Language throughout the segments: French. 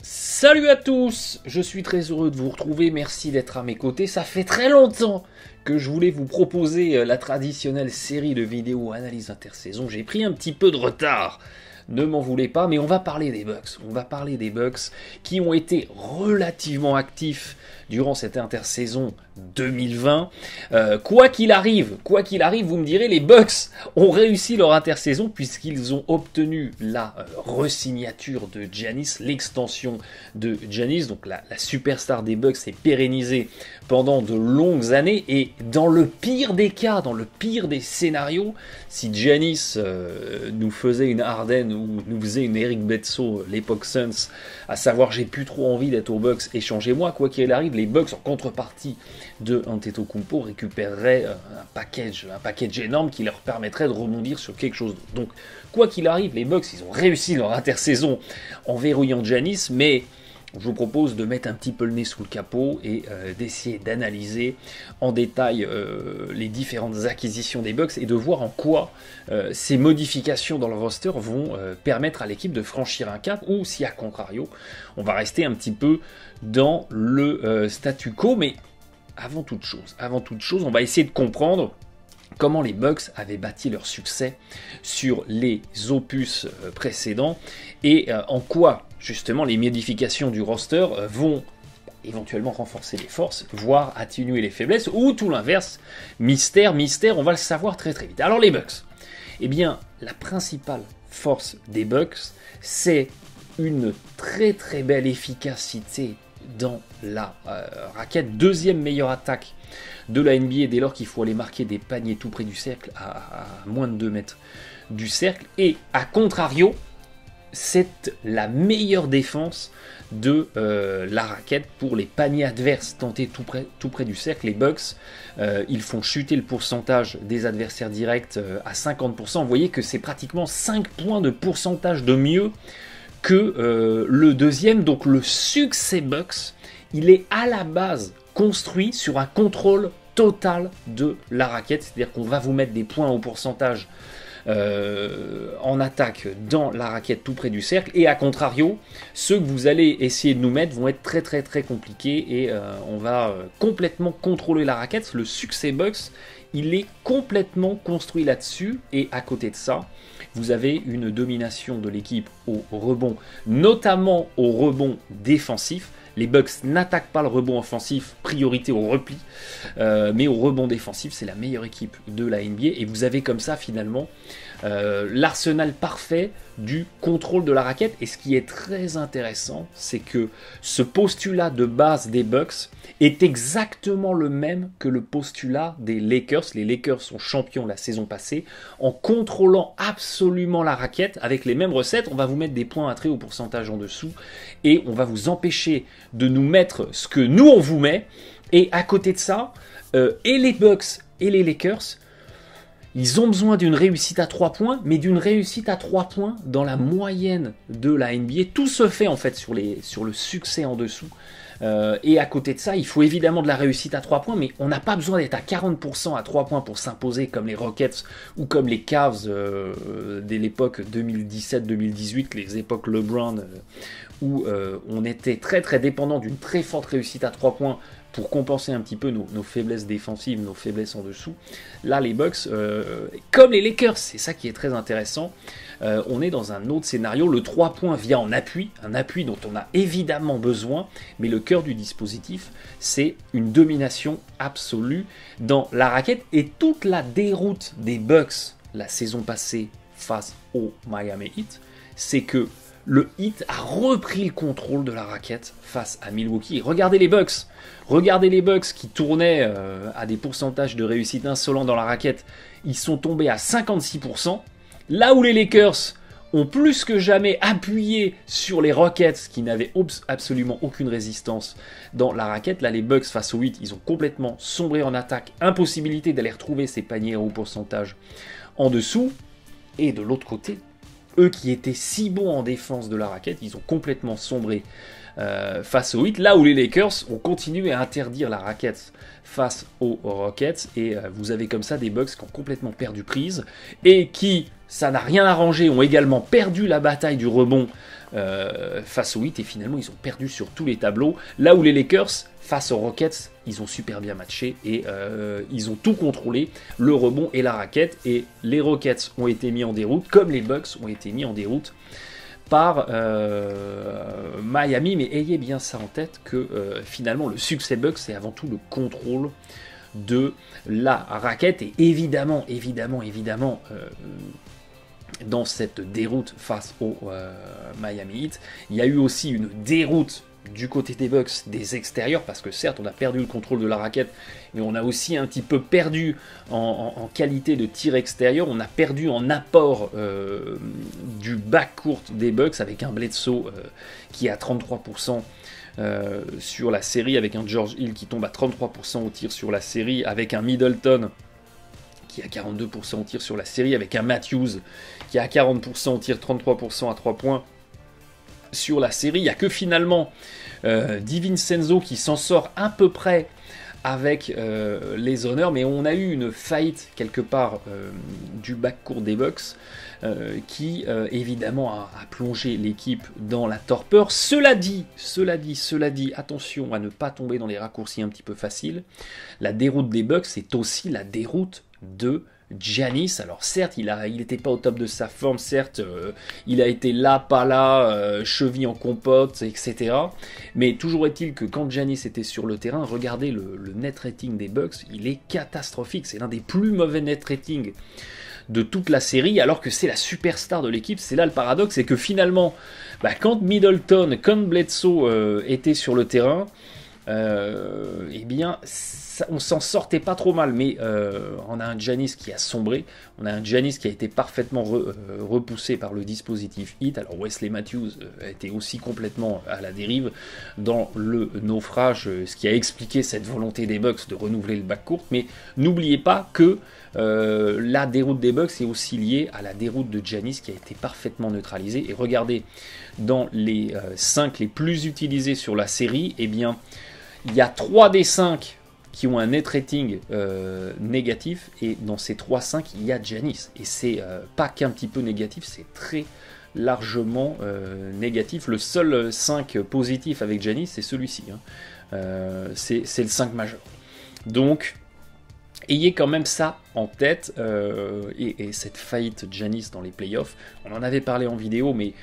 Salut à tous, je suis très heureux de vous retrouver, merci d'être à mes côtés. Ça fait très longtemps que je voulais vous proposer la traditionnelle série de vidéos analyse intersaison. J'ai pris un petit peu de retard, ne m'en voulez pas, mais on va parler des Bucks. On va parler des Bucks qui ont été relativement actifs durant cette intersaison 2020. Quoi qu'il arrive, vous me direz, les Bucks ont réussi leur intersaison puisqu'ils ont obtenu la resignature de Giannis, l'extension de Giannis, donc la superstar des Bucks s'est pérennisée pendant de longues années, et dans le pire des cas, dans le pire des scénarios, si Giannis nous faisait une Harden ou nous faisait une Eric Bledsoe, l'époque Suns, à savoir j'ai plus trop envie d'être aux Bucks, échangez-moi, quoi qu'il arrive, les Bucks en contrepartie de Antetokounmpo récupéreraient un package énorme qui leur permettrait de rebondir sur quelque chose d'autre. Donc, quoi qu'il arrive, les Bucks, ils ont réussi leur intersaison en verrouillant Giannis, mais je vous propose de mettre un petit peu le nez sous le capot et d'essayer d'analyser en détail les différentes acquisitions des Bucks et de voir en quoi ces modifications dans le roster vont permettre à l'équipe de franchir un cap, ou si à contrario, on va rester un petit peu dans le statu quo. Mais avant toute chose, on va essayer de comprendre comment les Bucks avaient bâti leur succès sur les opus précédents et en quoi justement les modifications du roster vont éventuellement renforcer les forces, voire atténuer les faiblesses, ou tout l'inverse. Mystère, on va le savoir très très vite. Alors les Bucks, eh bien la principale force des Bucks, c'est une très très belle efficacité dans la raquette, deuxième meilleure attaque de la NBA dès lors qu'il faut aller marquer des paniers tout près du cercle, à moins de 2 mètres du cercle, et à contrario, c'est la meilleure défense de la raquette pour les paniers adverses tentés tout près du cercle. Les Bucks, ils font chuter le pourcentage des adversaires directs à 50%. Vous voyez que c'est pratiquement 5 points de pourcentage de mieux que le deuxième. Donc le succès Bucks, il est à la base construit sur un contrôle total de la raquette, c'est-à-dire qu'on va vous mettre des points au pourcentage en attaque dans la raquette tout près du cercle, et à contrario, ceux que vous allez essayer de nous mettre vont être très très très compliqués, et on va complètement contrôler la raquette. Le succès Bucks, il est complètement construit là-dessus, et à côté de ça, vous avez une domination de l'équipe au rebond, notamment au rebond défensif. Les Bucks n'attaquent pas le rebond offensif, priorité au repli, mais au rebond défensif, c'est la meilleure équipe de la NBA. Et vous avez comme ça finalement l'arsenal parfait du contrôle de la raquette. Et ce qui est très intéressant, c'est que ce postulat de base des Bucks est exactement le même que le postulat des Lakers. Les Lakers sont champions la saison passée en contrôlant absolument la raquette avec les mêmes recettes. On va vous mettre des points à très haut pourcentage en dessous et on va vous empêcher de nous mettre ce que nous on vous met. Et à côté de ça, et les Bucks et les Lakers, ils ont besoin d'une réussite à 3 points, mais d'une réussite à 3 points dans la moyenne de la NBA. Tout se fait en fait sur le succès en dessous. Et à côté de ça, il faut évidemment de la réussite à 3 points, mais on n'a pas besoin d'être à 40% à 3 points pour s'imposer comme les Rockets ou comme les Cavs dès l'époque 2017-2018, les époques LeBron, où on était très très dépendant d'une très forte réussite à 3 points pour compenser un petit peu nos faiblesses défensives, nos faiblesses en dessous. Là, les Bucks, comme les Lakers, c'est ça qui est très intéressant, on est dans un autre scénario. Le 3 points vient en appui, un appui dont on a évidemment besoin, mais le cœur du dispositif, c'est une domination absolue dans la raquette. Et toute la déroute des Bucks la saison passée face au Miami Heat, c'est que le Heat a repris le contrôle de la raquette face à Milwaukee. Et regardez les Bucks qui tournaient à des pourcentages de réussite insolents dans la raquette. Ils sont tombés à 56%. Là où les Lakers ont plus que jamais appuyé sur les Rockets qui n'avaient absolument aucune résistance dans la raquette. Là, les Bucks face aux Heat, ils ont complètement sombré en attaque. Impossibilité d'aller retrouver ces paniers à haut pourcentage en dessous. Et de l'autre côté, eux qui étaient si bons en défense de la raquette, ils ont complètement sombré face aux Heat, là où les Lakers ont continué à interdire la raquette face aux Rockets, et vous avez comme ça des Bucks qui ont complètement perdu prise, et qui, ça n'a rien arrangé, ont également perdu la bataille du rebond face aux Heat, et finalement ils ont perdu sur tous les tableaux, là où les Lakers, face aux Rockets, ils ont super bien matché, et ils ont tout contrôlé, le rebond et la raquette, et les Rockets ont été mis en déroute, comme les Bucks ont été mis en déroute par Miami, mais ayez bien ça en tête que finalement le succès Bucks c'est avant tout le contrôle de la raquette, et évidemment dans cette déroute face au Miami Heat, il y a eu aussi une déroute du côté des Bucks des extérieurs, parce que certes on a perdu le contrôle de la raquette, mais on a aussi un petit peu perdu en qualité de tir extérieur, on a perdu en apport du backcourt des Bucks, avec un Bledsoe qui est à 33% sur la série, avec un George Hill qui tombe à 33% au tir sur la série, avec un Middleton qui a 42% au tir sur la série, avec un Matthews qui a 40% au tir, 33% à 3 points sur la série. Il n'y a que finalement DiVincenzo qui s'en sort à peu près avec les honneurs, mais on a eu une faillite quelque part du backcourt des Bucks qui évidemment a plongé l'équipe dans la torpeur. Cela dit, attention à ne pas tomber dans les raccourcis un petit peu faciles. La déroute des Bucks, c'est aussi la déroute de Giannis. Alors certes, il n'était pas au top de sa forme, certes, il a été là, pas là, cheville en compote, etc. Mais toujours est-il que quand Giannis était sur le terrain, regardez le net rating des Bucks, il est catastrophique. C'est l'un des plus mauvais net ratings de toute la série, alors que c'est la superstar de l'équipe. C'est là le paradoxe, c'est que finalement, quand Middleton, quand Bledsoe étaient sur le terrain, eh bien, on s'en sortait pas trop mal, mais on a un Giannis qui a sombré, on a un Giannis qui a été parfaitement repoussé par le dispositif Heat. Alors Wesley Matthews a été aussi complètement à la dérive dans le naufrage, ce qui a expliqué cette volonté des Bucks de renouveler le backcourt, mais n'oubliez pas que la déroute des Bucks est aussi liée à la déroute de Giannis qui a été parfaitement neutralisée. Et regardez, dans les 5 les plus utilisés sur la série, eh bien, il y a 3 des 5 qui ont un net rating négatif, et dans ces 3-5, il y a Giannis. Et c'est pas qu'un petit peu négatif, c'est très largement négatif. Le seul 5 positif avec Giannis, c'est celui-ci. C'est le 5 majeur. Donc, ayez quand même ça en tête, et cette faillite Giannis dans les playoffs, on en avait parlé en vidéo, mais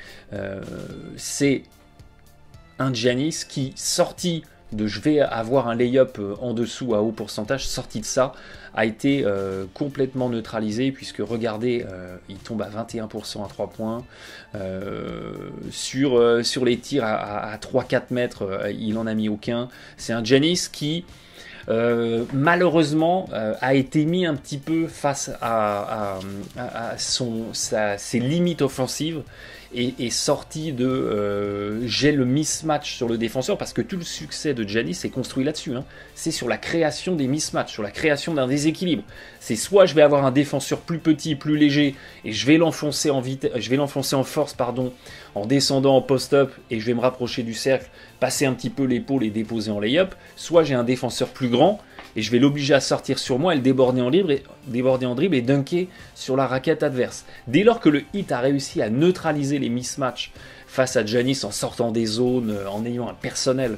c'est un Giannis qui, sorti de je vais avoir un lay-up en dessous à haut pourcentage, sorti de ça, a été complètement neutralisé, puisque regardez, il tombe à 21% à 3 points, sur les tirs à 3-4 mètres, il en a mis aucun. C'est un Giannis qui malheureusement a été mis un petit peu face à ses limites offensives, et sorti de j'ai le mismatch sur le défenseur, parce que tout le succès de Giannis est construit là-dessus, c'est sur la création des mismatchs, sur la création d'un déséquilibre. C'est soit je vais avoir un défenseur plus petit, plus léger, et je vais l'enfoncer en force, en descendant en post-up, et je vais me rapprocher du cercle, passer un petit peu l'épaule et déposer en lay-up, soit j'ai un défenseur plus grand, et je vais l'obliger à sortir sur moi et le déborder en dribble et dunker sur la raquette adverse. Dès lors que le Heat a réussi à neutraliser les mismatchs face à Giannis en sortant des zones, en ayant un personnel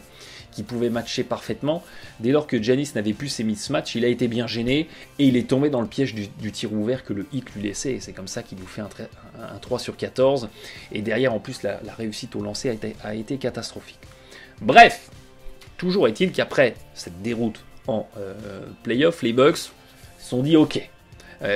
qui pouvait matcher parfaitement, dès lors que Giannis n'avait plus ses mismatchs, il a été bien gêné et il est tombé dans le piège du tir ouvert que le Heat lui laissait, et c'est comme ça qu'il nous fait un 3 sur 14, et derrière en plus la réussite au lancer a été catastrophique. Bref, toujours est-il qu'après cette déroute en playoff, les Bucks se sont dit ok,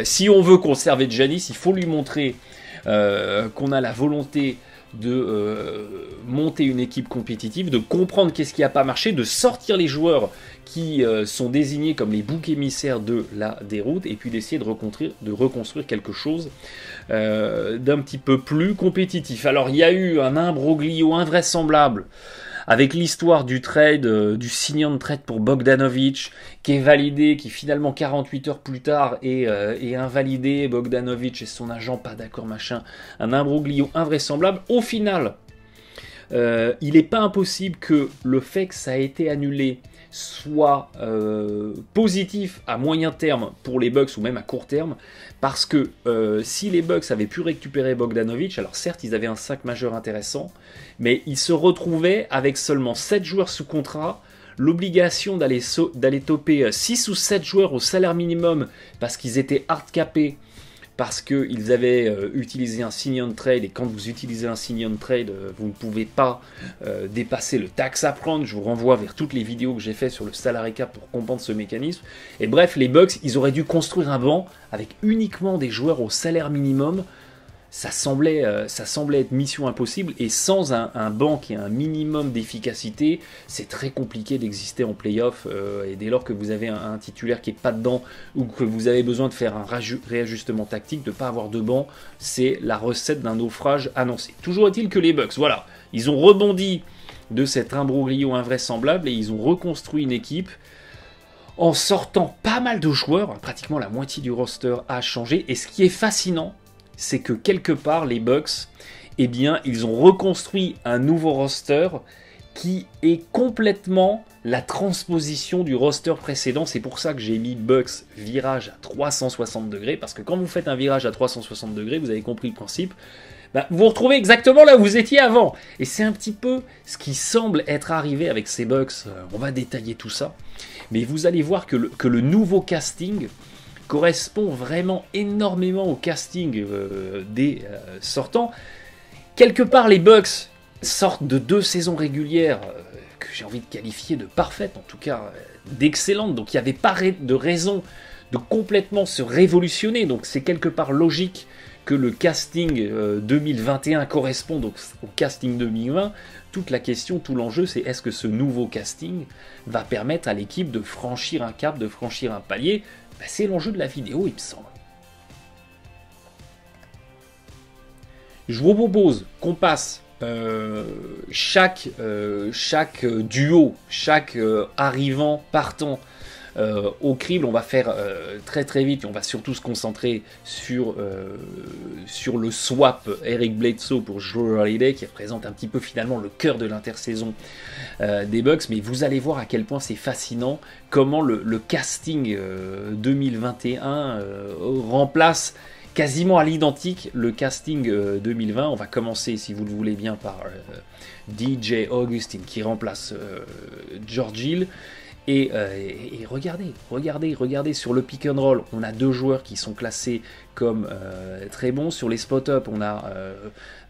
si on veut conserver Giannis, il faut lui montrer qu'on a la volonté de monter une équipe compétitive, de comprendre qu'est-ce qui n'a pas marché, de sortir les joueurs qui sont désignés comme les boucs émissaires de la déroute, et puis d'essayer de reconstruire quelque chose d'un petit peu plus compétitif. Alors il y a eu un imbroglio invraisemblable avec l'histoire du trade, du signing de trade pour Bogdanovic, qui est validé, qui finalement 48 heures plus tard est invalidé. Bogdanovic et son agent pas d'accord, machin, un imbroglio invraisemblable. Au final, il n'est pas impossible que le fait que ça a été annulé soit positif à moyen terme pour les Bucks ou même à court terme, parce que si les Bucks avaient pu récupérer Bogdanovic, alors certes ils avaient un sac majeur intéressant, mais ils se retrouvaient avec seulement 7 joueurs sous contrat, l'obligation d'aller toper 6 ou 7 joueurs au salaire minimum parce qu'ils étaient hard capés, parce qu'ils avaient utilisé un sign-on trade, et quand vous utilisez un sign-on trade, vous ne pouvez pas dépasser le tax à prendre. Je vous renvoie vers toutes les vidéos que j'ai fait sur le salary cap pour comprendre ce mécanisme. Et bref, les Bucks, ils auraient dû construire un banc avec uniquement des joueurs au salaire minimum. Ça semblait être mission impossible, et sans un banc qui a un minimum d'efficacité, c'est très compliqué d'exister en playoff, et dès lors que vous avez un titulaire qui n'est pas dedans, ou que vous avez besoin de faire un réajustement tactique, de ne pas avoir de banc, c'est la recette d'un naufrage annoncé. Toujours est-il que les Bucks, voilà, ils ont rebondi de cet imbroglio invraisemblable, et ils ont reconstruit une équipe en sortant pas mal de joueurs, pratiquement la moitié du roster a changé, et ce qui est fascinant, c'est que quelque part, les Bucks, eh bien, ils ont reconstruit un nouveau roster qui est complètement la transposition du roster précédent. C'est pour ça que j'ai mis Bucks virage à 360 degrés, parce que quand vous faites un virage à 360 degrés, vous avez compris le principe, bah, vous vous retrouvez exactement là où vous étiez avant. Et c'est un petit peu ce qui semble être arrivé avec ces Bucks. On va détailler tout ça. Mais vous allez voir que le nouveau casting correspond vraiment énormément au casting des sortants. Quelque part, les Bucks sortent de 2 saisons régulières que j'ai envie de qualifier de parfaites, en tout cas d'excellentes. Donc il n'y avait pas de raison de complètement se révolutionner. Donc c'est quelque part logique que le casting 2021 corresponde au casting 2020. Toute la question, tout l'enjeu, c'est est-ce que ce nouveau casting va permettre à l'équipe de franchir un cap, de franchir un palier. C'est l'enjeu de la vidéo, il me semble. Je vous propose qu'on passe chaque duo, chaque arrivant, partant au crible. On va faire très très vite, et on va surtout se concentrer sur le swap Eric Bledsoe pour Jrue Holiday, qui représente un petit peu finalement le cœur de l'intersaison des Bucks. Mais vous allez voir à quel point c'est fascinant comment le casting 2021 remplace quasiment à l'identique le casting 2020. On va commencer, si vous le voulez bien, par DJ Augustin qui remplace George Hill. Et regardez sur le pick and roll, on a 2 joueurs qui sont classés comme très bons. Sur les spot-up, on a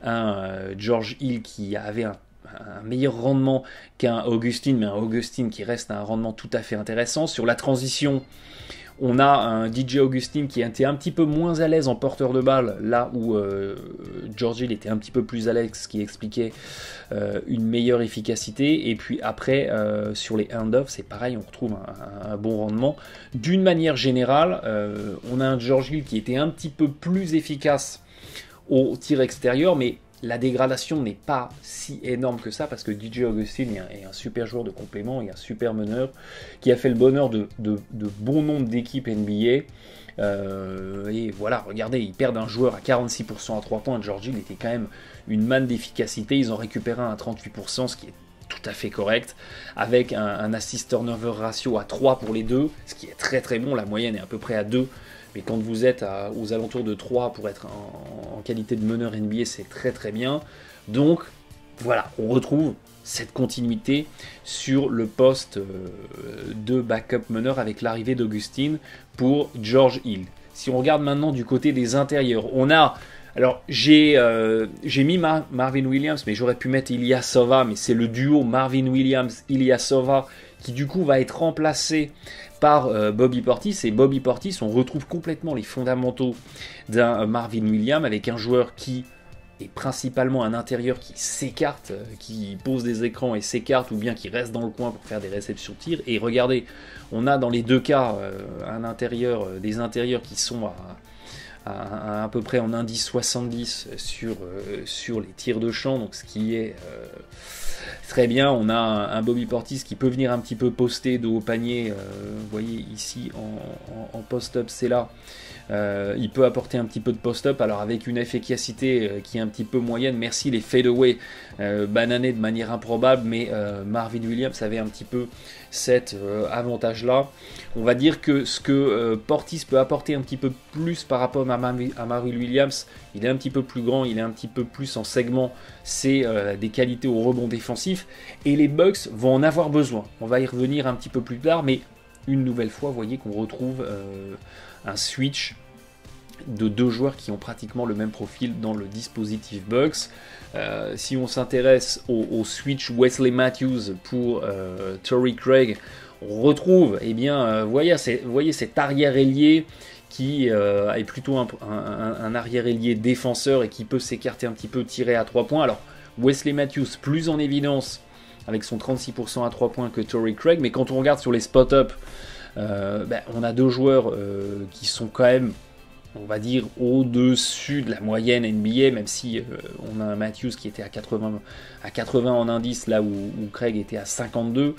un George Hill qui avait un meilleur rendement qu'un Augustin, mais un Augustin qui reste à un rendement tout à fait intéressant. Sur la transition, on a un DJ Augustin qui était un petit peu moins à l'aise en porteur de balle, là où George Hill était un petit peu plus à l'aise, ce qui expliquait une meilleure efficacité. Et puis après, sur les hand-off, c'est pareil, on retrouve un bon rendement. D'une manière générale, on a un George Hill qui était un petit peu plus efficace au tir extérieur, mais la dégradation n'est pas si énorme que ça, parce que DJ Augustin est un super joueur de complément et un super meneur qui a fait le bonheur de bon nombre d'équipes NBA. Et voilà, regardez, ils perdent un joueur à 46% à 3 points. George Hill était quand même une manne d'efficacité. Ils ont récupéré un à 38%, ce qui est tout à fait correct, avec un assist turnover ratio à 3 pour les deux, ce qui est très très bon. La moyenne est à peu près à 2. Mais quand vous êtes aux alentours de 3 pour être en qualité de meneur NBA, c'est très très bien. Donc voilà, on retrouve cette continuité sur le poste de backup meneur avec l'arrivée d'Augustin pour George Hill. Si on regarde maintenant du côté des intérieurs, on a... Alors j'ai mis Marvin Williams, mais j'aurais pu mettre Ilyasova, mais c'est le duo Marvin Williams-Ilyasova qui du coup va être remplacé par Bobby Portis. Et Bobby Portis, on retrouve complètement les fondamentaux d'un Marvin Williams, avec un joueur qui est principalement un intérieur qui s'écarte, qui pose des écrans et s'écarte, ou bien qui reste dans le coin pour faire des réceptions de tir. Et regardez, on a dans les deux cas des intérieurs qui sont à peu près en indice 70 sur les tirs de champ, donc ce qui est très bien. On a un Bobby Portis qui peut venir un petit peu poster de haut panier, vous voyez ici en post-up, c'est là, Il peut apporter un petit peu de post-up, alors avec une efficacité qui est un petit peu moyenne. Merci les fade-away bananés de manière improbable, mais Marvin Williams avait un petit peu cet avantage-là. On va dire que ce que Portis peut apporter un petit peu plus par rapport à Marvin Williams, il est un petit peu plus grand, il est un petit peu plus en segment, c'est des qualités au rebond défensif, et les Bucks vont en avoir besoin. On va y revenir un petit peu plus tard, mais une nouvelle fois, vous voyez qu'on retrouve un switch de deux joueurs qui ont pratiquement le même profil dans le dispositif Bucks. Si on s'intéresse au switch Wesley Matthews pour Torrey Craig, on retrouve, eh bien, vous voyez cet arrière-ailier qui est plutôt un arrière-ailier défenseur et qui peut s'écarter un petit peu, tirer à 3 points. Alors, Wesley Matthews plus en évidence avec son 36% à 3 points que Torrey Craig, mais quand on regarde sur les spot-up, on a deux joueurs qui sont quand même, on va dire, au-dessus de la moyenne NBA, même si on a un Matthews qui était à 80 en indice, là où Craig était à 52.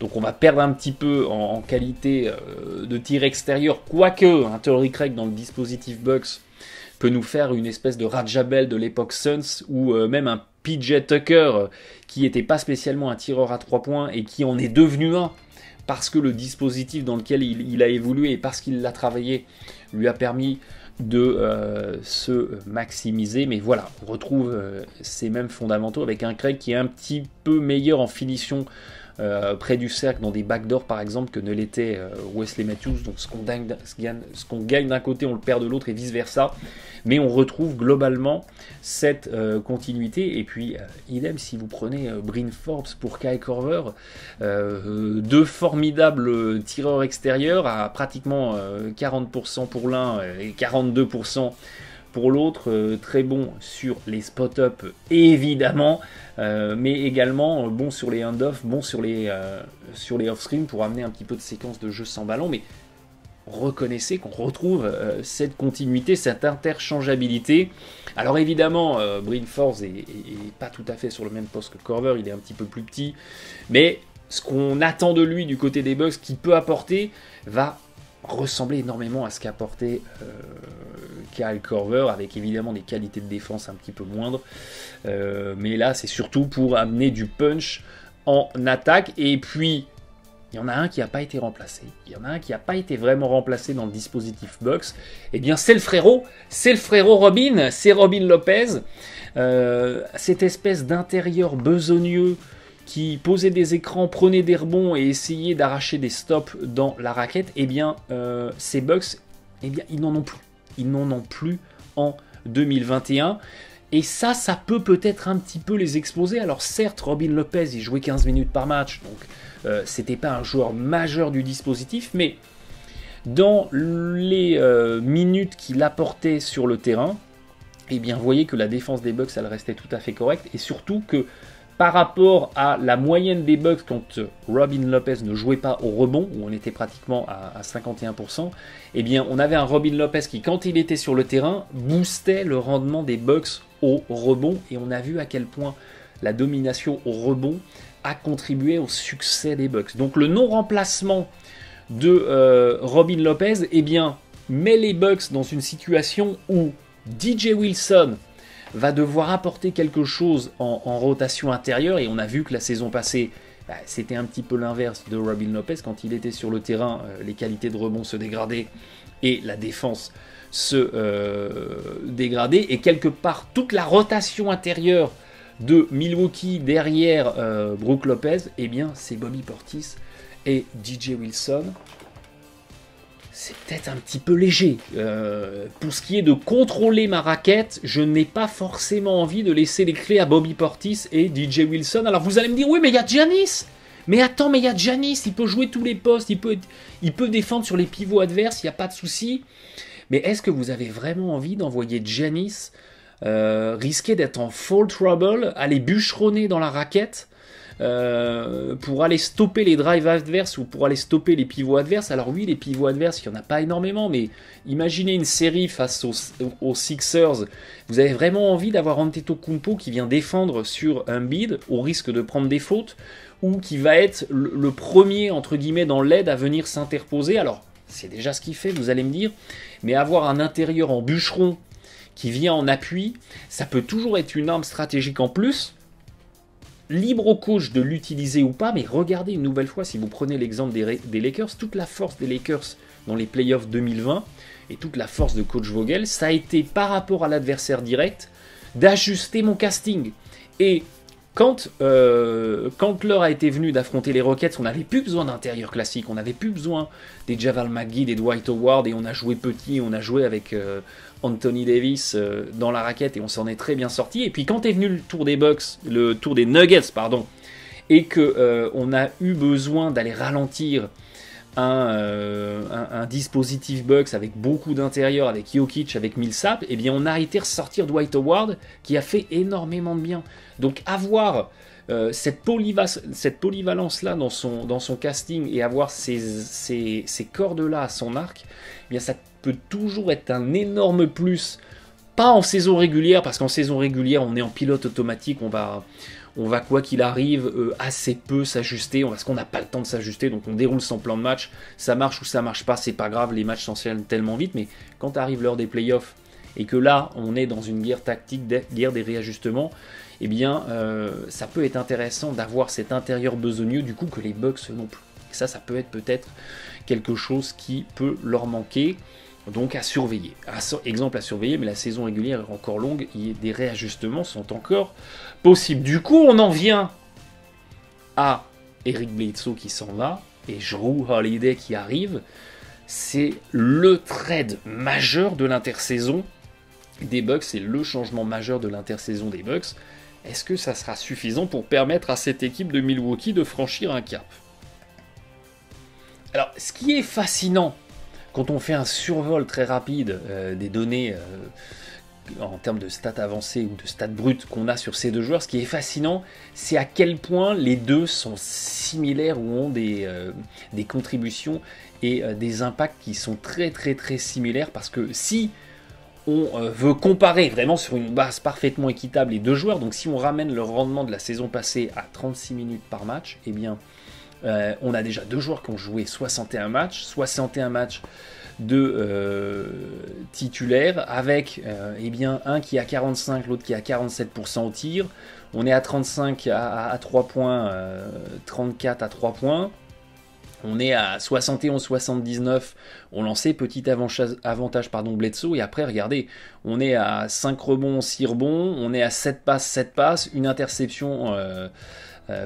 Donc on va perdre un petit peu en qualité de tir extérieur, quoique un Torrey Craig dans le dispositif Bucks peut nous faire une espèce de Rajabel de l'époque Suns, ou même un PJ Tucker qui n'était pas spécialement un tireur à 3 points et qui en est devenu un, parce que le dispositif dans lequel il a évolué et parce qu'il l'a travaillé lui a permis de se maximiser. Mais voilà, on retrouve ces mêmes fondamentaux avec un Craig qui est un petit peu meilleur en finition près du cercle, dans des backdoors par exemple, que ne l'était Wesley Matthews. Donc ce qu'on gagne d'un côté, on le perd de l'autre et vice versa. Mais on retrouve globalement cette continuité. Et puis, idem si vous prenez Bryn Forbes pour Kyle Korver, deux formidables tireurs extérieurs à pratiquement 40% pour l'un et 42% pour l'autre, très bon sur les spot-up évidemment, mais également bon sur les hand-off, bon sur les off-screen pour amener un petit peu de séquence de jeu sans ballon. Mais reconnaissez qu'on retrouve cette continuité, cette interchangeabilité. Alors évidemment, Bryn Forbes est pas tout à fait sur le même poste que Korver, il est un petit peu plus petit, mais ce qu'on attend de lui du côté des Bucks, qu'il peut apporter, va ressembler énormément à ce qu'apportait Kyle Korver, avec évidemment des qualités de défense un petit peu moindres, mais là c'est surtout pour amener du punch en attaque. Et puis il y en a un qui n'a pas été remplacé, il y en a un qui n'a pas été vraiment remplacé dans le dispositif Bucks, et bien c'est le frérot Robin, c'est Robin Lopez, cette espèce d'intérieur besogneux qui posait des écrans, prenait des rebonds et essayait d'arracher des stops dans la raquette. Eh bien, ces Bucks, eh bien, ils n'en ont plus. Ils n'en ont plus en 2021. Et ça peut-être un petit peu les exposer. Alors certes, Robin Lopez, il jouait 15 minutes par match, donc c'était pas un joueur majeur du dispositif, mais dans les minutes qu'il apportait sur le terrain, eh bien, vous voyez que la défense des Bucks, elle restait tout à fait correcte, et surtout que par rapport à la moyenne des Bucks quand Robin Lopez ne jouait pas au rebond, où on était pratiquement à 51%, eh bien on avait un Robin Lopez qui, quand il était sur le terrain, boostait le rendement des Bucks au rebond, et on a vu à quel point la domination au rebond a contribué au succès des Bucks. Donc le non-remplacement de Robin Lopez, eh bien, met les Bucks dans une situation où DJ Wilson va devoir apporter quelque chose en rotation intérieure, et on a vu que la saison passée, c'était un petit peu l'inverse de Robin Lopez. Quand il était sur le terrain, les qualités de rebond se dégradaient et la défense se dégradait, et quelque part toute la rotation intérieure de Milwaukee derrière Brook Lopez, eh bien c'est Bobby Portis et DJ Wilson. C'est peut-être un petit peu léger. Pour ce qui est de contrôler ma raquette, je n'ai pas forcément envie de laisser les clés à Bobby Portis et DJ Wilson. Alors vous allez me dire, oui, mais il y a Giannis. Mais attends, mais il y a Giannis, il peut jouer tous les postes, il peut défendre sur les pivots adverses, il n'y a pas de souci. Mais est-ce que vous avez vraiment envie d'envoyer Giannis risquer d'être en fall trouble, aller bûcheronner dans la raquette pour aller stopper les drives adverses ou pour aller stopper les pivots adverses? Alors oui, les pivots adverses, il n'y en a pas énormément, mais imaginez une série face aux Sixers. Vous avez vraiment envie d'avoir Antetokounmpo qui vient défendre sur Embiid au risque de prendre des fautes, ou qui va être le premier, entre guillemets, dans l'aide à venir s'interposer? Alors c'est déjà ce qu'il fait, vous allez me dire. Mais avoir un intérieur en bûcheron qui vient en appui, ça peut toujours être une arme stratégique en plus. Libre au coach de l'utiliser ou pas, mais regardez une nouvelle fois, si vous prenez l'exemple des Lakers, toute la force des Lakers dans les playoffs 2020 et toute la force de coach Vogel, ça a été par rapport à l'adversaire direct d'ajuster mon casting. Et quand l'heure a été venue d'affronter les Rockets, on n'avait plus besoin d'intérieur classique, on n'avait plus besoin des Javal McGee, des Dwight Howard, et on a joué petit, on a joué avec Anthony Davis dans la raquette, et on s'en est très bien sorti. Et puis quand est venu le tour des Nuggets, pardon, et que on a eu besoin d'aller ralentir un dispositif Bucks avec beaucoup d'intérieur, avec Jokic, avec Millsap, et bien on a été ressortir Dwight Howard qui a fait énormément de bien. Donc avoir cette polyvalence-là dans son casting et avoir ces cordes-là à son arc, eh bien ça peut toujours être un énorme plus. Pas en saison régulière, parce qu'en saison régulière on est en pilote automatique, on va quoi qu'il arrive assez peu s'ajuster, parce qu'on n'a pas le temps de s'ajuster, donc on déroule son plan de match, ça marche ou ça marche pas, c'est pas grave, les matchs s'enchaînent tellement vite, mais quand arrive l'heure des playoffs, et que là on est dans une guerre tactique, guerre des réajustements, eh bien ça peut être intéressant d'avoir cet intérieur besogneux, du coup que les Bucks n'ont plus. Et ça peut être peut-être quelque chose qui peut leur manquer. Donc à surveiller. Exemple à surveiller, mais la saison régulière est encore longue et des réajustements sont encore possibles. Du coup, on en vient à Eric Bledsoe qui s'en va et Jrue Holiday qui arrive. C'est le trade majeur de l'intersaison des Bucks, c'est le changement majeur de l'intersaison des Bucks. Est-ce que ça sera suffisant pour permettre à cette équipe de Milwaukee de franchir un cap? Alors, ce qui est fascinant quand on fait un survol très rapide des données en termes de stats avancées ou de stats brutes qu'on a sur ces deux joueurs, ce qui est fascinant, c'est à quel point les deux sont similaires ou ont des contributions et des impacts qui sont très très très similaires, parce que si on veut comparer vraiment sur une base parfaitement équitable les deux joueurs, donc si on ramène le rendement de la saison passée à 36 minutes par match, eh bien on a déjà deux joueurs qui ont joué 61 matchs de titulaires, avec eh bien, un qui est à 45, l'autre qui est à 47% au tir. On est à 35 à 3 points, 34 à 3 points. On est à 71-79 au lancer, petit avantage Bledsoe, et après regardez, on est à 5 rebonds, 6 rebonds, on est à 7 passes, une interception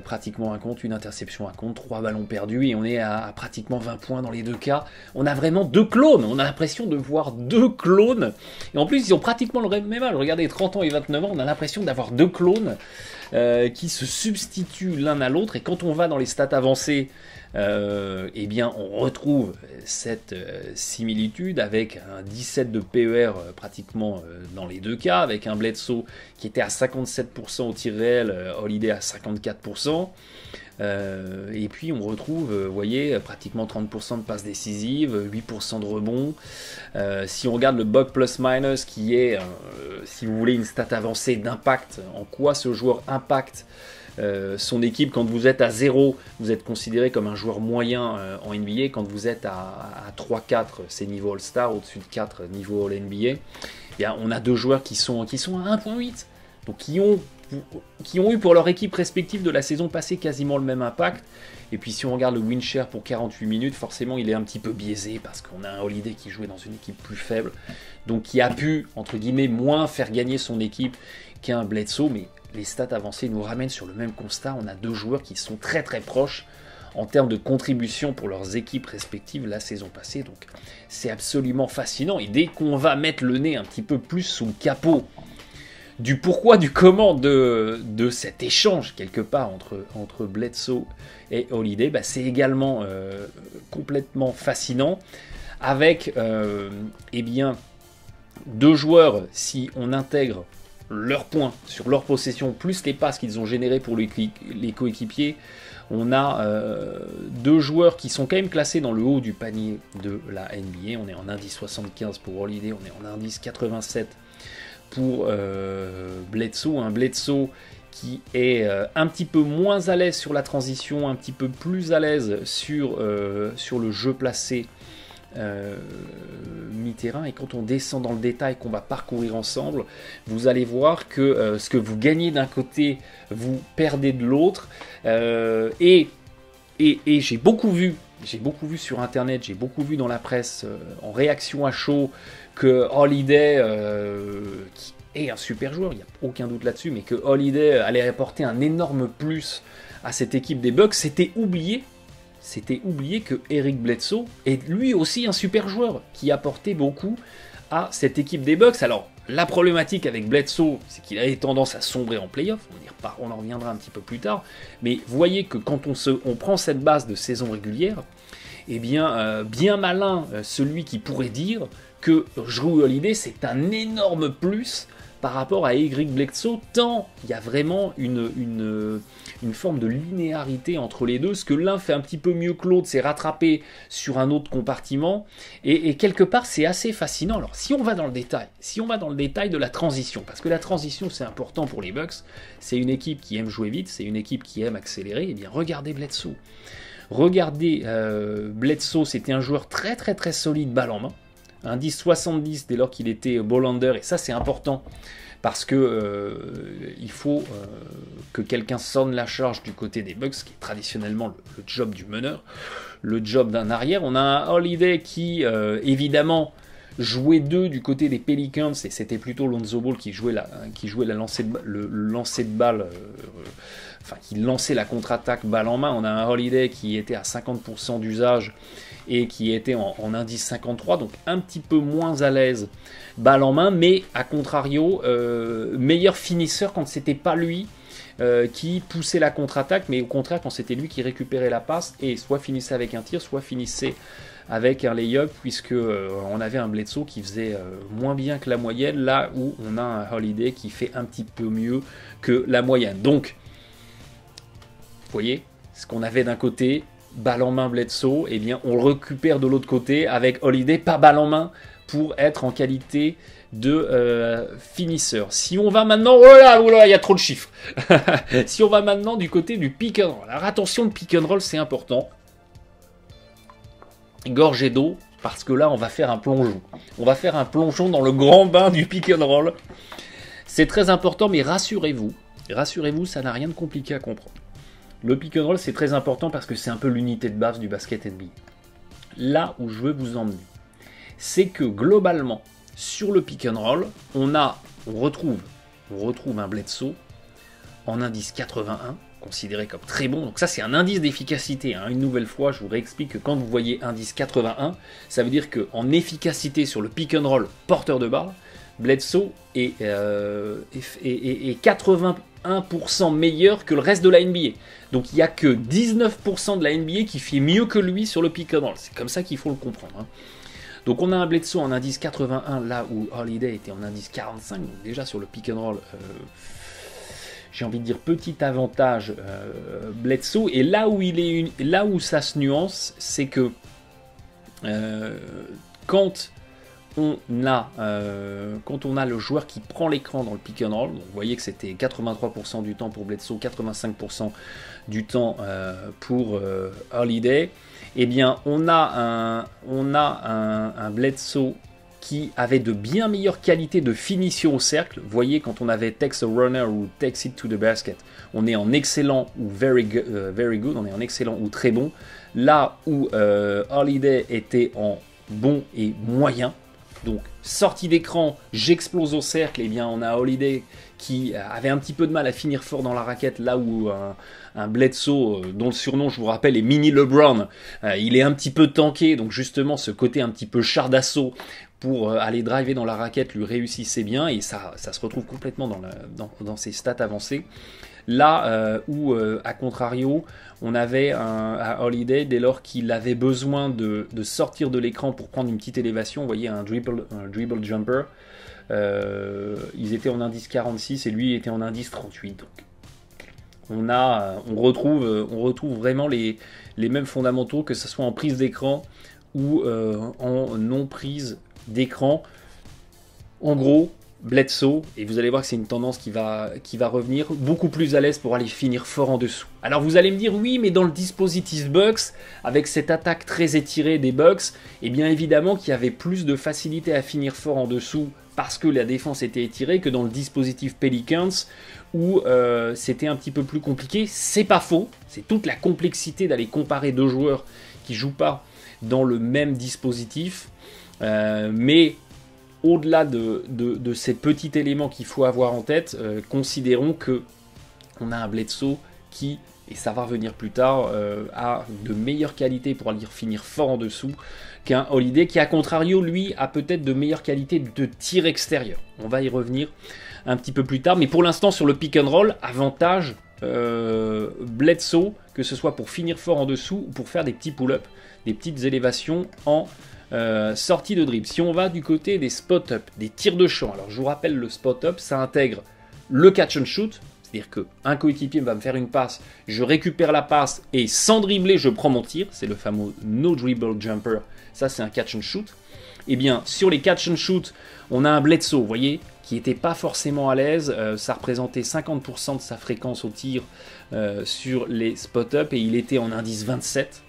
pratiquement un compte, une interception un compte, 3 ballons perdus, et on est à pratiquement 20 points dans les deux cas. On a vraiment deux clones, on a l'impression de voir deux clones, et en plus ils ont pratiquement le même âge. Regardez, 30 ans et 29 ans, on a l'impression d'avoir deux clones qui se substituent l'un à l'autre, et quand on va dans les stats avancées, eh bien on retrouve cette similitude avec un 17 de PER pratiquement dans les deux cas, avec un Bledsoe qui était à 57% au tir réel, Holiday à 54%, et puis on retrouve, vous voyez, pratiquement 30% de passes décisives, 8% de rebonds. Si on regarde le Buck plus minus, qui est, si vous voulez, une stat avancée d'impact, en quoi ce joueur impacte son équipe. Quand vous êtes à 0, vous êtes considéré comme un joueur moyen en NBA. Quand vous êtes à 3-4, c'est niveau All-Star, au-dessus de 4, niveau All-NBA. Bien, on a deux joueurs qui sont à 1.8, donc qui ont eu pour leur équipe respective de la saison passée quasiment le même impact. Et puis si on regarde le win share pour 48 minutes, forcément il est un petit peu biaisé, parce qu'on a un Holiday qui jouait dans une équipe plus faible, donc qui a pu, entre guillemets, moins faire gagner son équipe qu'un Bledsoe. Mais les stats avancées nous ramènent sur le même constat. On a deux joueurs qui sont très très proches en termes de contribution pour leurs équipes respectives la saison passée. Donc c'est absolument fascinant. Et dès qu'on va mettre le nez un petit peu plus sous le capot du pourquoi, du comment de cet échange quelque part entre Bledsoe et Holiday, bah, c'est également complètement fascinant, avec eh bien, deux joueurs, si on intègre leurs points sur leur possession, plus les passes qu'ils ont générées pour les coéquipiers, on a deux joueurs qui sont quand même classés dans le haut du panier de la NBA. On est en indice 75 pour Holiday, on est en indice 87 pour Bledsoe. Un Bledsoe qui est un petit peu moins à l'aise sur la transition, un petit peu plus à l'aise sur le jeu placé mi-terrain. Et quand on descend dans le détail, qu'on va parcourir ensemble, vous allez voir que ce que vous gagnez d'un côté, vous perdez de l'autre. Et j'ai beaucoup vu sur internet, j'ai beaucoup vu dans la presse en réaction à chaud que Holiday, qui est un super joueur, il n'y a aucun doute là-dessus, mais que Holiday allait apporter un énorme plus à cette équipe des Bucks. C'était oublié que Eric Bledsoe est lui aussi un super joueur qui apportait beaucoup à cette équipe des Bucks. Alors, la problématique avec Bledsoe, c'est qu'il avait tendance à sombrer en playoff. On en reviendra un petit peu plus tard. Mais vous voyez que quand on prend cette base de saison régulière, eh bien, bien malin celui qui pourrait dire que Jrue Holiday, c'est un énorme plus par rapport à Eric Bledsoe, tant il y a vraiment une forme de linéarité entre les deux. Ce que l'un fait un petit peu mieux que l'autre, c'est rattraper sur un autre compartiment. Et quelque part, c'est assez fascinant. Alors, si on va dans le détail de la transition, parce que la transition, c'est important pour les Bucks, c'est une équipe qui aime jouer vite, c'est une équipe qui aime accélérer, et bien regardez Bledsoe. Bledsoe, c'était un joueur très très très solide balle en main. Un 10-70 dès lors qu'il était ball handler, et ça c'est important parce que il faut que quelqu'un sonne la charge du côté des Bucks, qui est traditionnellement le job du meneur, le job d'un arrière. On a un Holiday qui évidemment jouait 2 du côté des Pelicans, et c'était plutôt Lonzo Ball qui jouait le lancer de balle, qui lançait la contre-attaque balle en main. On a un Holiday qui était à 50% d'usage et qui était en indice 53, donc un petit peu moins à l'aise balle en main, mais à contrario, meilleur finisseur quand c'était pas lui qui poussait la contre-attaque, mais au contraire quand c'était lui qui récupérait la passe et soit finissait avec un tir, soit finissait avec un lay-up, puisque on avait un Bledsoe qui faisait moins bien que la moyenne, là où on a un Holiday qui fait un petit peu mieux que la moyenne. Donc, vous voyez, ce qu'on avait d'un côté, balle en main Bledsoe, eh bien on le récupère de l'autre côté avec Holiday, pas balle en main, pour être en qualité de finisseur. Si on va maintenant, oh là, il y a trop de chiffres. Si on va maintenant du côté du pick and roll. Alors attention, le pick and roll c'est important. Gorgée d'eau, parce que là on va faire un plongeon. On va faire un plongeon dans le grand bain du pick and roll. C'est très important, mais rassurez-vous, ça n'a rien de compliqué à comprendre. Le pick and roll, c'est très important parce que c'est un peu l'unité de base du basket NBA. Là où je veux vous emmener, c'est que globalement, sur le pick and roll, on retrouve un Bledsoe en indice 81, considéré comme très bon. Donc ça, c'est un indice d'efficacité. Une nouvelle fois, je vous réexplique que quand vous voyez indice 81, ça veut dire qu'en efficacité sur le pick and roll porteur de balle, Bledsoe est 81% meilleur que le reste de la NBA. Donc il n'y a que 19% de la NBA qui fait mieux que lui sur le pick and roll. C'est comme ça qu'il faut le comprendre. Donc on a un Bledsoe en indice 81, là où Holiday était en indice 45. Donc déjà sur le pick and roll, j'ai envie de dire petit avantage Bledsoe. Et là où ça se nuance, c'est que quand on a le joueur qui prend l'écran dans le pick and roll, donc vous voyez que c'était 83% du temps pour Bledsoe, 85% du temps pour Holiday, eh bien on a un Bledsoe qui avait de bien meilleures qualités de finition au cercle. Vous voyez, quand on avait takes a runner ou takes it to the basket, on est en excellent ou very good, on est en excellent ou très bon. Là où Holiday était en bon et moyen, donc sortie d'écran, j'explose au cercle, et bien on a Holiday qui avait un petit peu de mal à finir fort dans la raquette, là où un Bledsoe, dont le surnom je vous rappelle est Mini LeBron, il est un petit peu tanké, donc justement ce côté un petit peu char d'assaut pour aller driver dans la raquette lui réussissait bien, et ça se retrouve complètement dans ses stats avancées. Là où, à contrario, on avait un Holiday, dès lors qu'il avait besoin de sortir de l'écran pour prendre une petite élévation, vous voyez, un dribble jumper, ils étaient en indice 46 et lui était en indice 38. Donc on retrouve vraiment les mêmes fondamentaux, que ce soit en prise d'écran ou en non prise d'écran. En gros, Bledsoe, et vous allez voir que c'est une tendance qui va revenir, beaucoup plus à l'aise pour aller finir fort en dessous. Alors vous allez me dire, oui, mais dans le dispositif Bucks, avec cette attaque très étirée des Bucks, et bien évidemment qu'il y avait plus de facilité à finir fort en dessous, parce que la défense était étirée, que dans le dispositif Pelicans, où c'était un petit peu plus compliqué. C'est pas faux, c'est toute la complexité d'aller comparer deux joueurs qui jouent pas dans le même dispositif, mais au-delà de ces petits éléments qu'il faut avoir en tête, considérons que on a un Bledsoe qui, et ça va revenir plus tard, a de meilleures qualités pour aller finir fort en dessous qu'un Holiday, qui à contrario, lui, a peut-être de meilleures qualités de tir extérieur. On va y revenir un petit peu plus tard, mais pour l'instant sur le pick and roll, avantage Bledsoe, que ce soit pour finir fort en dessous ou pour faire des petits pull-ups, des petites élévations en sortie de dribble. Si on va du côté des spot-up, des tirs de champ, alors je vous rappelle, le spot-up, ça intègre le catch and shoot, c'est-à-dire qu'un coéquipier va me faire une passe, je récupère la passe et sans dribbler, je prends mon tir, c'est le fameux no dribble jumper, ça c'est un catch and shoot. Et bien sur les catch and shoot, on a un Bledsoe, vous voyez, qui n'était pas forcément à l'aise, ça représentait 50% de sa fréquence au tir sur les spot-up et il était en indice 27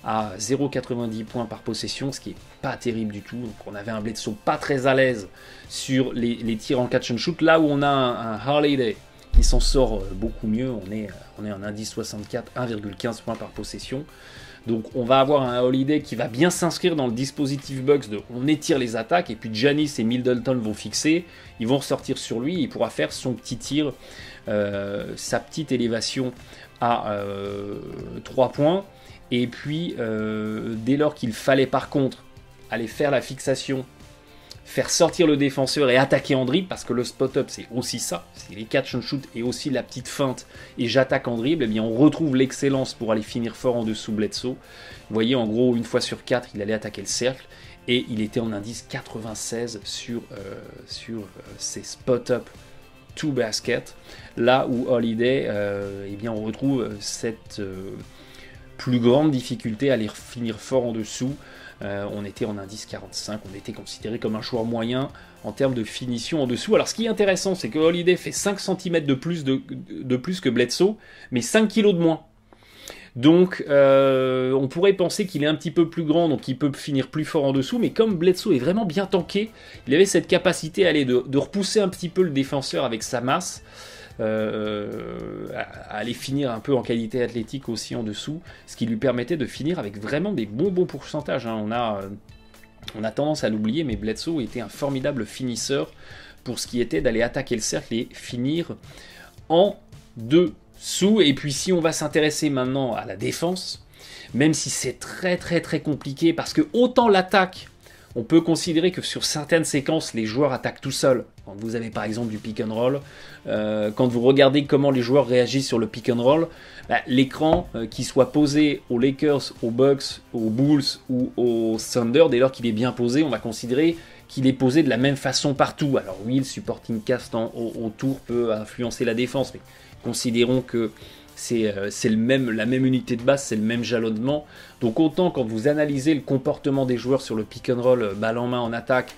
à 0,90 points par possession, ce qui est pas terrible du tout. Donc on avait un Bledsoe pas très à l'aise sur les tirs en catch and shoot, là où on a un Holiday qui s'en sort beaucoup mieux, on est en indice 64, 1,15 points par possession. Donc on va avoir un Holiday qui va bien s'inscrire dans le dispositif Bucks de on étire les attaques, et puis Giannis et Middleton vont fixer, ils vont ressortir sur lui, il pourra faire son petit tir, sa petite élévation à 3 points. Et puis, dès lors qu'il fallait par contre aller faire la fixation, faire sortir le défenseur et attaquer en dribble, parce que le spot-up c'est aussi ça, c'est les catch and shoot et aussi la petite feinte et j'attaque en dribble, et bien on retrouve l'excellence pour aller finir fort en dessous Bledsoe. Vous voyez, en gros, une fois sur 4, il allait attaquer le cercle, et il était en indice 96 sur ces spot-up to basket, là où Holiday, eh bien on retrouve cette plus grande difficulté à aller finir fort en dessous. On était en indice 45, on était considéré comme un joueur moyen en termes de finition en dessous. Alors ce qui est intéressant, c'est que Holiday fait 5 cm de plus que Bledsoe, mais 5 kg de moins. Donc on pourrait penser qu'il est un petit peu plus grand, donc il peut finir plus fort en dessous, mais comme Bledsoe est vraiment bien tanké, il avait cette capacité à aller de repousser un petit peu le défenseur avec sa masse, à aller finir un peu en qualité athlétique aussi en dessous, ce qui lui permettait de finir avec vraiment des bons pourcentages. On a tendance à l'oublier, mais Bledsoe était un formidable finisseur pour ce qui était d'aller attaquer le cercle et finir en dessous. Et puis si on va s'intéresser maintenant à la défense, même si c'est très compliqué, parce que autant l'attaque, on peut considérer que sur certaines séquences, les joueurs attaquent tout seuls. Quand vous avez par exemple du pick and roll, quand vous regardez comment les joueurs réagissent sur le pick and roll, l'écran qui soit posé aux Lakers, aux Bucks, aux Bulls ou aux Thunder, dès lors qu'il est bien posé, on va considérer qu'il est posé de la même façon partout. Alors oui, le supporting cast autour peut influencer la défense, mais considérons que c'est la même unité de base, c'est le même jalonnement. Donc autant quand vous analysez le comportement des joueurs sur le pick and roll, balle en main en attaque,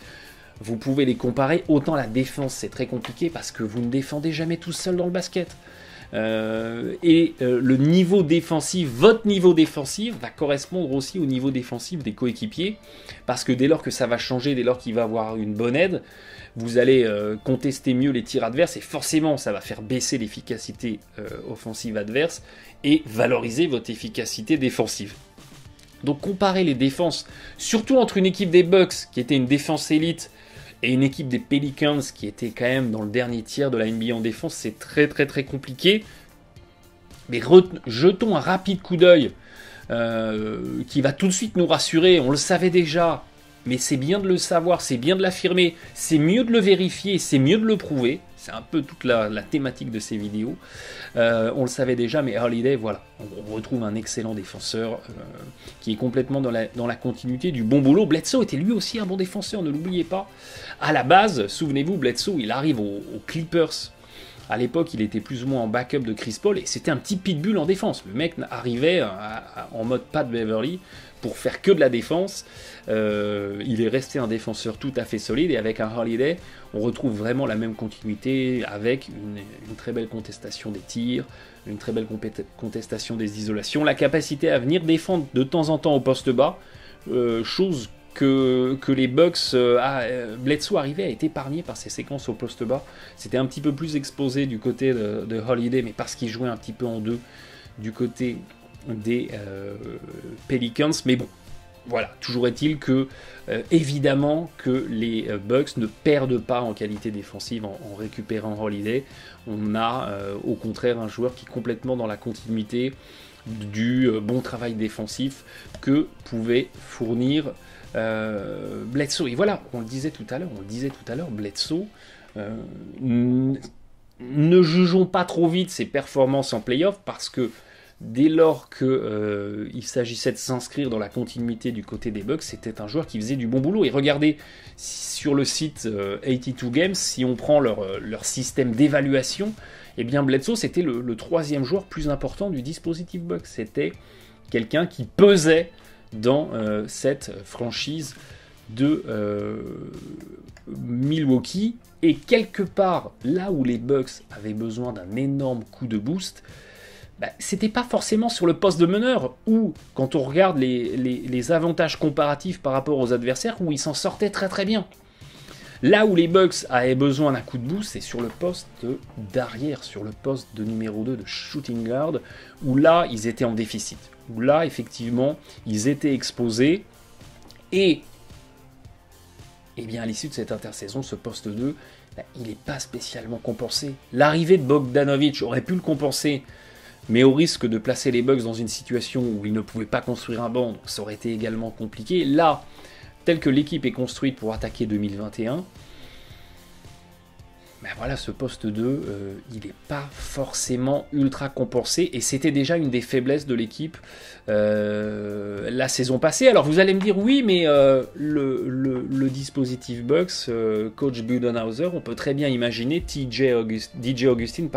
vous pouvez les comparer. Autant la défense, c'est très compliqué parce que vous ne défendez jamais tout seul dans le basket. Le niveau défensif, votre niveau défensif va correspondre aussi au niveau défensif des coéquipiers, parce que dès lors que ça va changer, dès lors qu'il va avoir une bonne aide, vous allez contester mieux les tirs adverses, et forcément ça va faire baisser l'efficacité offensive adverse et valoriser votre efficacité défensive. Donc comparer les défenses, surtout entre une équipe des Bucks qui était une défense élite et une équipe des Pelicans qui était quand même dans le dernier tiers de la NBA en défense, c'est très compliqué. Mais jetons un rapide coup d'œil qui va tout de suite nous rassurer. On le savait déjà, mais c'est bien de le savoir, c'est bien de l'affirmer, c'est mieux de le vérifier, c'est mieux de le prouver. C'est un peu toute la thématique de ces vidéos. On le savait déjà, mais Holiday, voilà, on retrouve un excellent défenseur qui est complètement dans la continuité du bon boulot. Bledsoe était lui aussi un bon défenseur, ne l'oubliez pas. À la base, souvenez-vous, Bledsoe, il arrive aux Clippers À l'époque, il était plus ou moins en backup de Chris Paul, et c'était un petit pitbull en défense. Le mec arrivait en mode Pat Beverly pour faire que de la défense. Il est resté un défenseur tout à fait solide, et avec un Holiday, on retrouve vraiment la même continuité, avec une très belle contestation des tirs, une très belle contestation des isolations, la capacité à venir défendre de temps en temps au poste bas, chose que les Bucks, Bledsoe arrivait à être épargné par ces séquences au poste bas. C'était un petit peu plus exposé du côté de Holiday, mais parce qu'il jouait un petit peu en deux du côté des Pelicans. Mais bon, voilà, toujours est-il que, évidemment, que les Bucks ne perdent pas en qualité défensive en récupérant Holiday. On a au contraire un joueur qui est complètement dans la continuité du bon travail défensif que pouvait fournir Bledsoe. Et voilà, on le disait tout à l'heure, Bledsoe, ne jugeons pas trop vite ses performances en playoff, parce que dès lors qu'il s'agissait de s'inscrire dans la continuité du côté des Bucks, c'était un joueur qui faisait du bon boulot. Et regardez, sur le site 82 Games, si on prend leur système d'évaluation, eh bien Bledsoe, c'était le troisième joueur plus important du dispositif Bucks. C'était quelqu'un qui pesait dans cette franchise de Milwaukee. Et quelque part, là où les Bucks avaient besoin d'un énorme coup de boost, c'était pas forcément sur le poste de meneur, où, quand on regarde les avantages comparatifs par rapport aux adversaires, où ils s'en sortaient très très bien. Là où les Bucks avaient besoin d'un coup de boost, c'est sur le poste d'arrière, sur le poste de numéro 2 de shooting guard, où là, ils étaient en déficit. Où là, effectivement, ils étaient exposés. Et bien, à l'issue de cette intersaison, ce poste 2, il n'est pas spécialement compensé. L'arrivée de Bogdanovic aurait pu le compenser, mais au risque de placer les Bucks dans une situation où ils ne pouvaient pas construire un banc, donc ça aurait été également compliqué. Là, tel que l'équipe est construite pour attaquer 2021, voilà, ce poste 2, il n'est pas forcément ultra compensé, et c'était déjà une des faiblesses de l'équipe la saison passée. Alors vous allez me dire, oui, mais le dispositif Bucks, coach Budenholzer, on peut très bien imaginer DJ Augustin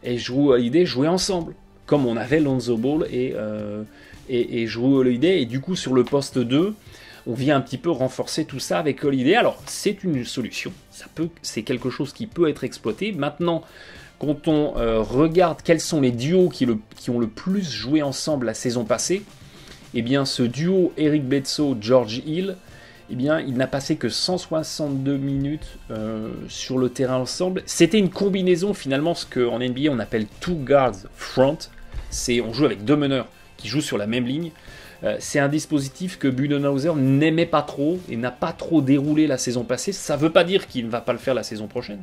et Jrue Holiday jouer ensemble, comme on avait Lonzo Ball et Jrue Holiday, et du coup sur le poste 2, on vient un petit peu renforcer tout ça avec Holiday. Alors, c'est une solution, c'est quelque chose qui peut être exploité. Maintenant, quand on regarde quels sont les duos qui ont le plus joué ensemble la saison passée, eh bien, ce duo Eric Bledsoe-George Hill, eh bien, il n'a passé que 162 minutes sur le terrain ensemble. C'était une combinaison, finalement, ce qu'en NBA on appelle two guards front. On joue avec deux meneurs qui jouent sur la même ligne. C'est un dispositif que Budenholzer n'aimait pas trop et n'a pas trop déroulé la saison passée. Ça ne veut pas dire qu'il ne va pas le faire la saison prochaine.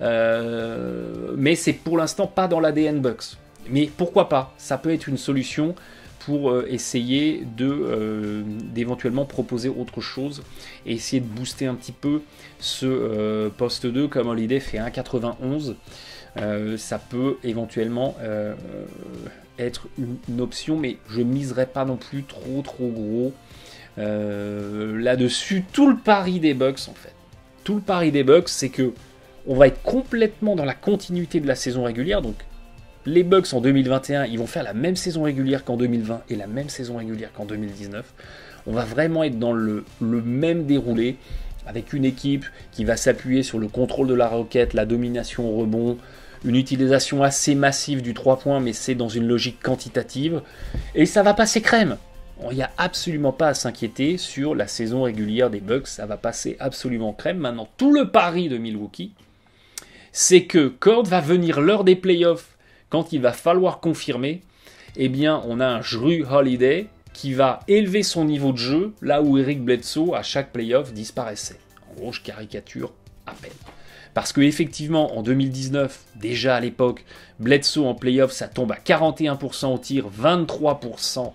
Mais c'est pour l'instant pas dans l'ADN Bucks. Mais pourquoi pas? Ça peut être une solution pour essayer d'éventuellement proposer autre chose et essayer de booster un petit peu ce poste 2. Comme Holiday fait 1,91, ça peut éventuellement être une option, mais je miserai pas non plus trop gros là-dessus. Tout le pari des Bucks, en fait, tout le pari des Bucks, c'est que on va être complètement dans la continuité de la saison régulière. Donc les Bucks en 2021, ils vont faire la même saison régulière qu'en 2020 et la même saison régulière qu'en 2019. On va vraiment être dans le même déroulé, avec une équipe qui va s'appuyer sur le contrôle de la raquette, la domination au rebond, une utilisation assez massive du 3 points, mais c'est dans une logique quantitative. Et ça va passer crème. Il n'y a absolument pas à s'inquiéter sur la saison régulière des Bucks. Ça va passer absolument crème. Maintenant, tout le pari de Milwaukee, c'est que quand va venir l'heure des playoffs, quand il va falloir confirmer, eh bien, on a un Jrue Holiday qui va élever son niveau de jeu, là où Eric Bledsoe, à chaque playoff, disparaissait. En gros, je caricature à peine. Parce qu'effectivement, en 2019, déjà à l'époque, Bledsoe en playoff, ça tombe à 41% au tir, 23%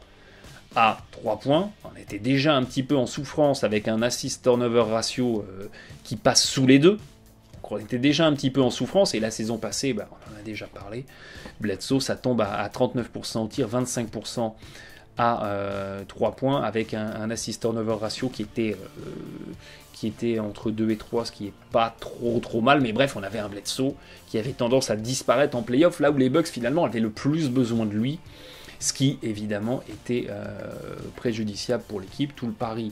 à 3 points. On était déjà un petit peu en souffrance avec un assist-turnover ratio qui passe sous les 2. Donc on était déjà un petit peu en souffrance, et la saison passée, on en a déjà parlé. Bledsoe, ça tombe à 39% au tir, 25% à 3 points avec un assist turnover ratio qui était entre 2 et 3, ce qui n'est pas trop mal, mais bref, on avait un Bledsoe qui avait tendance à disparaître en playoff, là où les Bucks finalement avaient le plus besoin de lui, ce qui évidemment était préjudiciable pour l'équipe. Tout le pari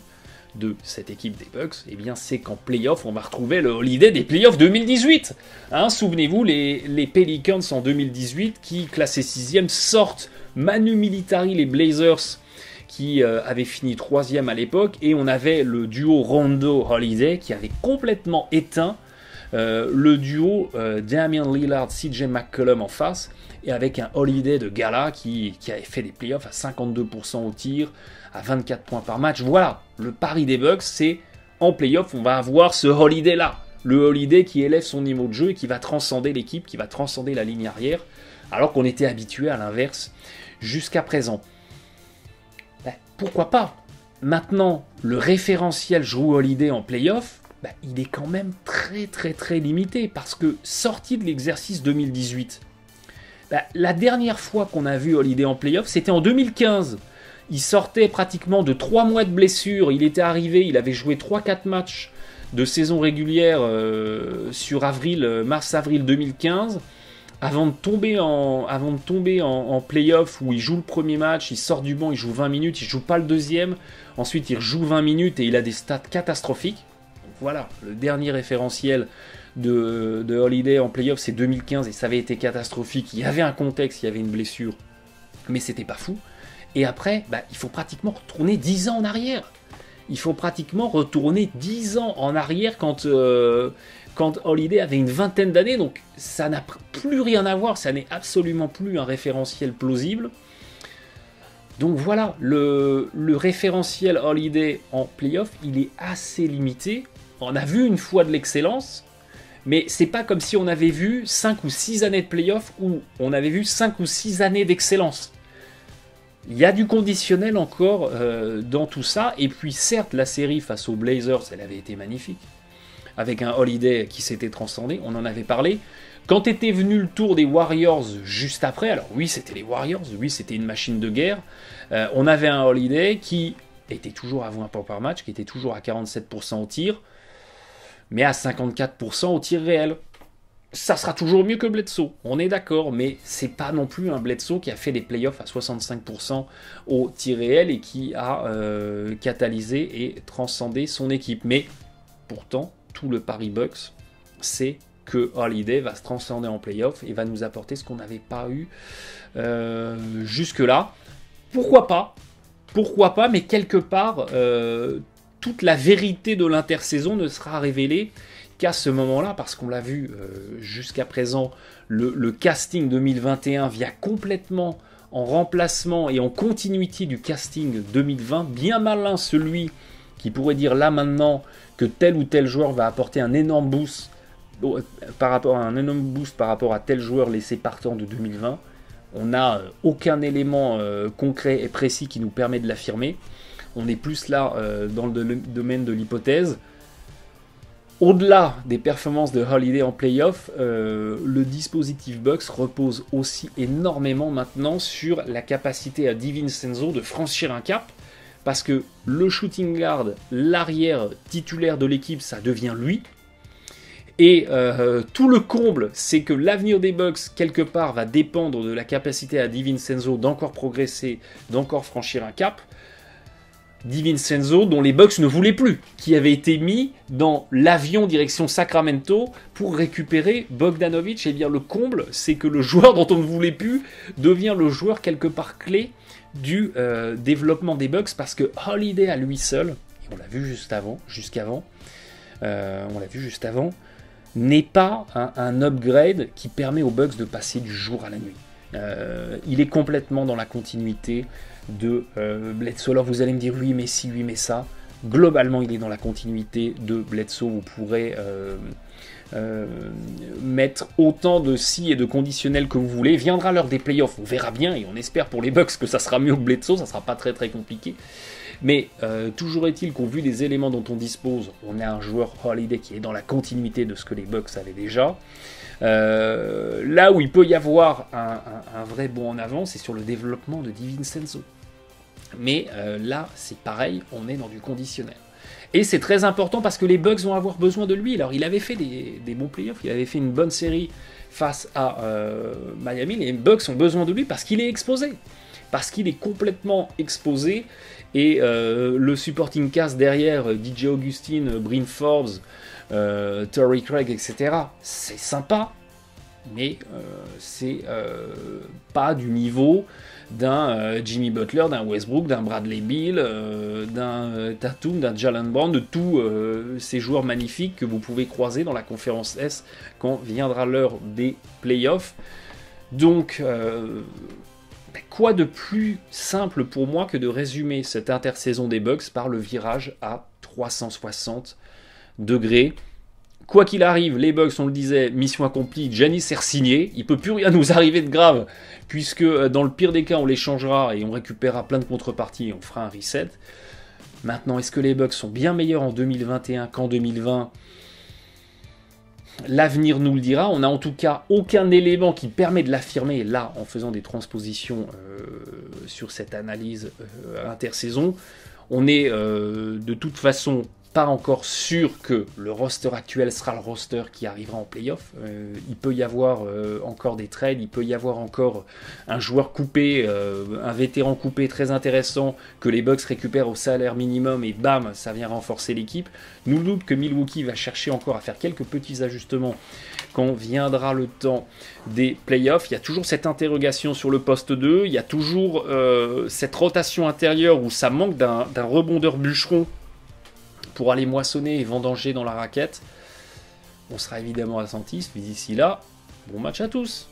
de cette équipe des Bucks, eh bien, c'est qu'en playoff, on va retrouver le Holiday des playoffs 2018. Hein, souvenez-vous, les Pelicans en 2018, qui, classés 6e, sortent manu militari les Blazers, qui avaient fini 3e à l'époque, et on avait le duo Rondo-Holiday, qui avait complètement éteint le duo Damian Lillard, CJ McCollum en face, et avec un Holiday de gala qui avait fait des playoffs à 52% au tir, à 24 points par match. Voilà, le pari des Bucks, c'est en playoff, on va avoir ce Holiday-là. Le Holiday qui élève son niveau de jeu et qui va transcender l'équipe, qui va transcender la ligne arrière, alors qu'on était habitué à l'inverse jusqu'à présent. Ben, pourquoi pas? Maintenant, le référentiel Jrue Holiday en playoff, ben, il est quand même très limité, parce que sorti de l'exercice 2018, ben, la dernière fois qu'on a vu Holiday en playoff, c'était en 2015. Il sortait pratiquement de 3 mois de blessure. Il était arrivé, il avait joué 3-4 matchs de saison régulière sur mars-avril 2015, avant de tomber en play-off où il joue le premier match, il sort du banc, il joue 20 minutes, il joue pas le deuxième. Ensuite, il rejoue 20 minutes et il a des stats catastrophiques. Donc voilà, le dernier référentiel de Holiday en play-off, c'est 2015 et ça avait été catastrophique. Il y avait un contexte, il y avait une blessure, mais c'était pas fou. Et après, bah, il faut pratiquement retourner 10 ans en arrière. Il faut pratiquement retourner 10 ans en arrière quand Holiday avait une vingtaine d'années. Donc ça n'a plus rien à voir, ça n'est absolument plus un référentiel plausible. Donc voilà, le référentiel Holiday en playoff, il est assez limité. On a vu une fois de l'excellence, mais c'est pas comme si on avait vu 5 ou 6 années de playoff où on avait vu 5 ou 6 années d'excellence. Il y a du conditionnel encore dans tout ça. Et puis certes, la série face aux Blazers, elle avait été magnifique. Avec un Holiday qui s'était transcendé, on en avait parlé. Quand était venu le tour des Warriors juste après, alors oui, c'était les Warriors, oui, c'était une machine de guerre. On avait un Holiday qui était toujours à 20 points par match, qui était toujours à 47% au tir, mais à 54% au tir réel. Ça sera toujours mieux que Bledsoe, on est d'accord, mais c'est pas non plus un Bledsoe qui a fait des playoffs à 65% au tir réel et qui a catalysé et transcendé son équipe. Mais pourtant, tout le pari Bucks, c'est que Holiday va se transcender en playoff et va nous apporter ce qu'on n'avait pas eu jusque-là. Pourquoi pas, mais quelque part, toute la vérité de l'intersaison ne sera révélée qu'à ce moment-là, parce qu'on l'a vu jusqu'à présent, le casting 2021 vient complètement en remplacement et en continuité du casting 2020. Bien malin celui qui pourrait dire là maintenant que tel ou tel joueur va apporter un énorme boost par rapport à tel joueur laissé partant de 2020. On n'a aucun élément concret et précis qui nous permet de l'affirmer. On est plus là dans le domaine de l'hypothèse. Au-delà des performances de Holiday en playoff, le dispositif Bucks repose aussi énormément maintenant sur la capacité à DiVincenzo de franchir un cap, parce que le shooting guard, l'arrière titulaire de l'équipe, ça devient lui. Et tout le comble, c'est que l'avenir des Bucks, quelque part, va dépendre de la capacité à DiVincenzo d'encore progresser, d'encore franchir un cap. DiVincenzo, dont les Bucks ne voulaient plus, qui avait été mis dans l'avion direction Sacramento pour récupérer Bogdanovic. Et bien le comble, c'est que le joueur dont on ne voulait plus devient le joueur quelque part clé du développement des Bucks, parce que Holiday à lui seul, et on l'a vu jusqu'avant, n'est pas un upgrade qui permet aux Bucks de passer du jour à la nuit. Il est complètement dans la continuité de Bledsoe. Alors vous allez me dire oui mais si, oui mais ça. Globalement il est dans la continuité de Bledsoe. Vous pourrez mettre autant de si et de conditionnels que vous voulez. Viendra l'heure des playoffs, on verra bien, et on espère pour les Bucks que ça sera mieux que Bledsoe, ça sera pas très compliqué. Mais toujours est-il qu'au vu des éléments dont on dispose, on a un joueur Holiday qui est dans la continuité de ce que les Bucks avaient déjà. Là où il peut y avoir un vrai bond en avant, c'est sur le développement de DiVincenzo. Mais là, c'est pareil, on est dans du conditionnel. Et c'est très important parce que les Bucks vont avoir besoin de lui. Alors, il avait fait des bons playoffs, il avait fait une bonne série face à Miami. Les Bucks ont besoin de lui parce qu'il est exposé. Parce qu'il est complètement exposé. Et le supporting cast derrière, DJ Augustine, Bryn Forbes, Torrey Craig, etc., c'est sympa. Mais c'est pas du niveau d'un Jimmy Butler, d'un Westbrook, d'un Bradley Beal, d'un Tatum, d'un Jalen Brown, de tous ces joueurs magnifiques que vous pouvez croiser dans la conférence S quand viendra l'heure des playoffs. Donc, quoi de plus simple pour moi que de résumer cette intersaison des Bucks par le virage à 360 degrés. Quoi qu'il arrive, les Bucks, on le disait, mission accomplie, Giannis est re-signé, il ne peut plus rien nous arriver de grave, puisque dans le pire des cas, on les changera et on récupérera plein de contreparties et on fera un reset. Maintenant, est-ce que les Bucks sont bien meilleurs en 2021 qu'en 2020 ? L'avenir nous le dira. On n'a en tout cas aucun élément qui permet de l'affirmer, là, en faisant des transpositions sur cette analyse intersaison. On est de toute façon pas encore sûr que le roster actuel sera le roster qui arrivera en playoff. Il peut y avoir encore des trades, il peut y avoir encore un joueur coupé, un vétéran coupé très intéressant que les Bucks récupèrent au salaire minimum et bam, ça vient renforcer l'équipe. Nul doute que Milwaukee va chercher encore à faire quelques petits ajustements quand viendra le temps des playoffs. Il y a toujours cette interrogation sur le poste 2, il y a toujours cette rotation intérieure où ça manque d'un rebondeur bûcheron pour aller moissonner et vendanger dans la raquette. On sera évidemment attentif, mais d'ici là, bon match à tous.